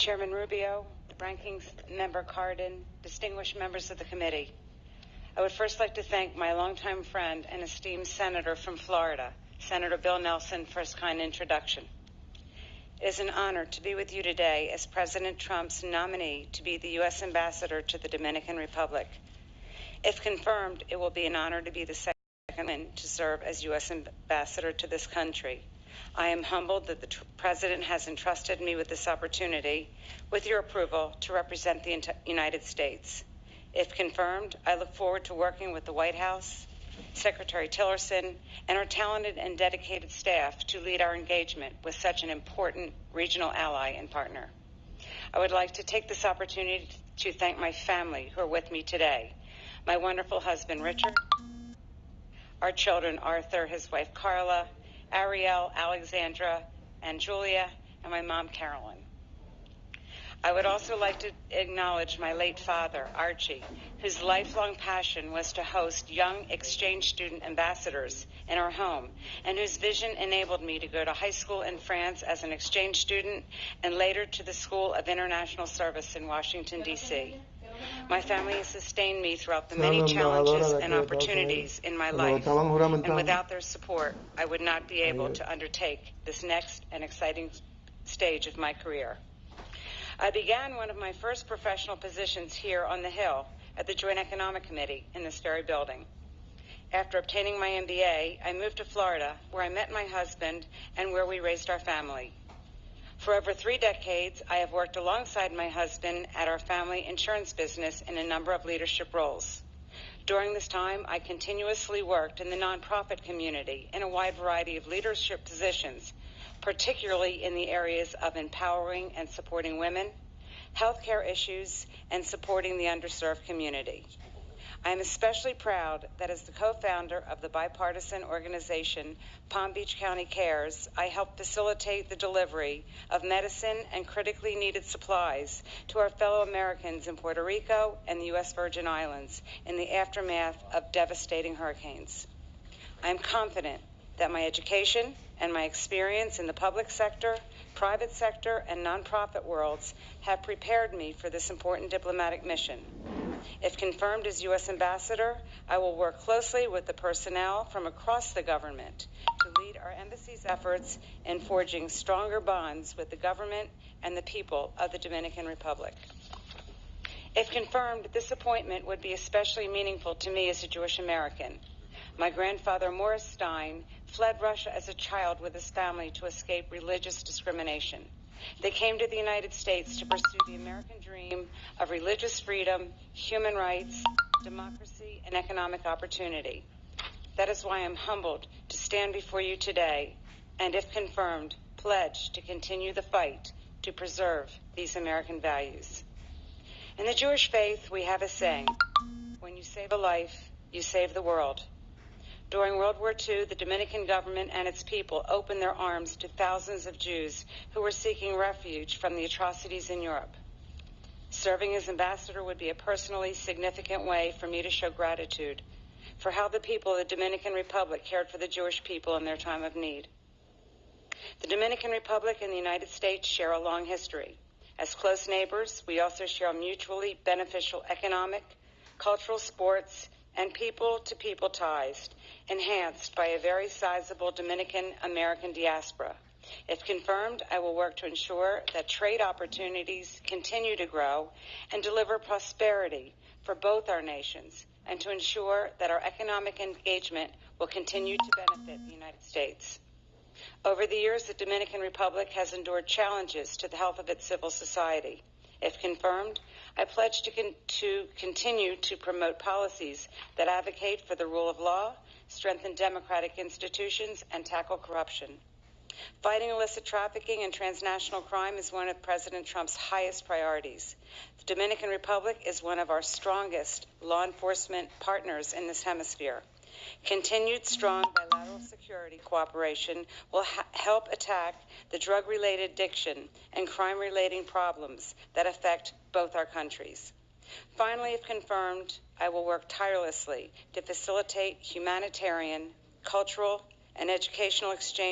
Chairman Rubio, Ranking Member Cardin, distinguished members of the committee, I would first like to thank my longtime friend and esteemed senator from Florida, Senator Bill Nelson, for his kind introduction. It is an honor to be with you today as President Trump's nominee to be the U.S. Ambassador to the Dominican Republic. If confirmed, it will be an honor to be the second woman to serve as U.S. Ambassador to this country. I am humbled that the President has entrusted me with this opportunity, with your approval, to represent the United States. If confirmed, I look forward to working with the White House, Secretary Tillerson, and our talented and dedicated staff to lead our engagement with such an important regional ally and partner. I would like to take this opportunity to thank my family who are with me today. My wonderful husband, Richard, our children, Arthur, his wife, Carla, Ariel, Alexandra, and Julia, and my mom, Carolyn. I would also like to acknowledge my late father, Archie, whose lifelong passion was to host young exchange student ambassadors in our home, and whose vision enabled me to go to high school in France as an exchange student and later to the School of International Service in Washington, D.C. My family has sustained me throughout the many challenges and opportunities in my life, and without their support, I would not be able to undertake this next and exciting stage of my career. I began one of my first professional positions here on the Hill at the Joint Economic Committee in this very building. After obtaining my MBA, I moved to Florida, where I met my husband and where we raised our family. For over 3 decades, I have worked alongside my husband at our family insurance business in a number of leadership roles. During this time, I continuously worked in the nonprofit community in a wide variety of leadership positions, particularly in the areas of empowering and supporting women, healthcare issues, and supporting the underserved community. I am especially proud that as the co-founder of the bipartisan organization Palm Beach County Cares, I helped facilitate the delivery of medicine and critically needed supplies to our fellow Americans in Puerto Rico and the U.S. Virgin Islands in the aftermath of devastating hurricanes. I am confident that my education and my experience in the public sector, private sector, and nonprofit worlds have prepared me for this important diplomatic mission. If confirmed as U.S. Ambassador, I will work closely with the personnel from across the government to lead our embassy's efforts in forging stronger bonds with the government and the people of the Dominican Republic. If confirmed, this appointment would be especially meaningful to me as a Jewish American. My grandfather, Morris Stein, fled Russia as a child with his family to escape religious discrimination. They came to the United States to pursue the American dream of religious freedom, human rights, democracy, and economic opportunity. That is why I'm humbled to stand before you today and, if confirmed, pledge to continue the fight to preserve these American values. In the Jewish faith, we have a saying, when you save a life, you save the world. During World War II, the Dominican government and its people opened their arms to thousands of Jews who were seeking refuge from the atrocities in Europe. Serving as ambassador would be a personally significant way for me to show gratitude for how the people of the Dominican Republic cared for the Jewish people in their time of need. The Dominican Republic and the United States share a long history. As close neighbors, we also share mutually beneficial economic, cultural, sports, and people-to-people ties, enhanced by a very sizable Dominican-American diaspora. If confirmed, I will work to ensure that trade opportunities continue to grow and deliver prosperity for both our nations, and to ensure that our economic engagement will continue to benefit the United States. Over the years, the Dominican Republic has endured challenges to the health of its civil society. If confirmed, I pledge to continue to promote policies that advocate for the rule of law, strengthen democratic institutions, and tackle corruption. Fighting illicit trafficking and transnational crime is one of President Trump's highest priorities. The Dominican Republic is one of our strongest law enforcement partners in this hemisphere. Continued strong bilateral security cooperation will help attack the drug-related addiction and crime-related problems that affect both our countries. Finally, if confirmed, I will work tirelessly to facilitate humanitarian, cultural, and educational exchanges